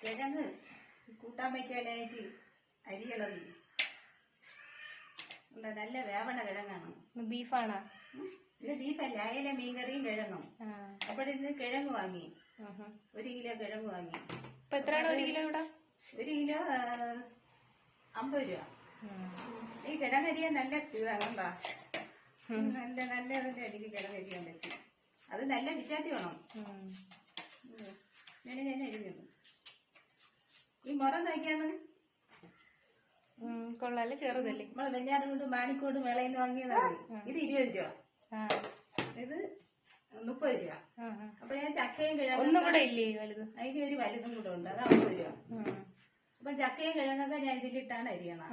കിഴങ്ങ് കൂട്ടാൻ വയ്ക്കാനായിട്ട് അരിയളതി നല്ല വേവണ കിഴങ്ങാണ്. ബീഫാണോ? ഇത് ബീഫല്ല, അയല മീൻകറിയും കിഴങ്ങും. അപ്പോൾ ഇന്ന് കിഴങ്ങ് വാങ്ങി, 1 കിലോ കിഴങ്ങ് വാങ്ങി. എത്രയാണ് 1 കിലോ ഇവിടെ? 1 കിലോ 50 രൂപ. ഈ കിഴങ്ങരിയാൻ നല്ല സ്പീഡാണ് കേട്ടോ. നല്ല അടിക്ക് കിഴങ്ങരിയാൻ പറ്റും. അത് നല്ല വിചാത്തി വേണം. ഞാൻ അരിഞ്ഞു. ഈ മുറ നോക്കിയാണ് കൊള്ളാല്ലേ, ചെറുതല്ലേ? നമ്മള് വെഞ്ഞാറുകൊണ്ട് മാണിക്കോട് മേളയിന്ന് വാങ്ങിയതാണ്. ഇത് 20 രൂപ, ഇത് 30 രൂപ. അപ്പൊ ഞാൻ ചക്കയും കിഴങ്ങും ഒന്നും കൂടെ ഇല്ലേ വലുത്? അതിന് ഒരു വലുതും കൂടെ ഉണ്ട്, അത് 50 രൂപ. അപ്പൊ ചക്കയും കിഴങ്ങൊക്കെ ഞാൻ ഇതിലിട്ടാണ് അരിയണം.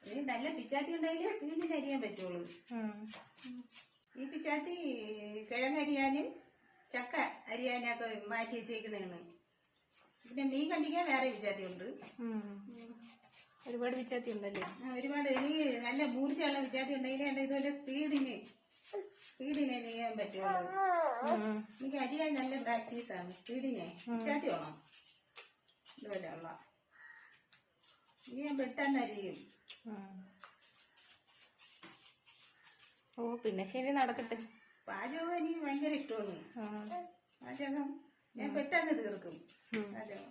ഇനി നല്ല പിച്ചാത്തി ഉണ്ടെങ്കിൽ വീട്ടിൽ അരിയാൻ പറ്റുള്ളൂ. ഈ പിച്ചാത്തി കിഴങ്ങരിയാനും ചക്ക അരിയാനൊക്കെ മാറ്റി വെച്ചേക്കുന്നതാണ്. പിന്നെ മീൻ കണ്ടിക്കാൻ വേറെ പിച്ചാത്തി ഉണ്ട്. ഒരുപാട് പിച്ചാത്തി ഉണ്ടല്ലേ? ഒരുപാട്. ഇനി നല്ല മൂർച്ചയുള്ള പിച്ചാത്തി ഉണ്ടെങ്കിൽ ഇതുപോലെ സ്പീഡിന് ചെയ്യാൻ പറ്റുള്ളൂ. എനിക്ക് അരിയാൻ നല്ല പ്രാക്ടീസാണ്. സ്പീഡിനെ പിച്ചാത്തി വേണം. ഇതുപോലെയുള്ള ഇനി ഞാൻ പെട്ടെന്ന് അരിയും. ഓ, പിന്നെ ശരി, നടക്കട്ടെ. പാചകം എനിക്ക് ഭയങ്കര ഇഷ്ടമാണ്. പാചകം ഞാൻ പെട്ടെന്ന് തീർക്കും പാചകം.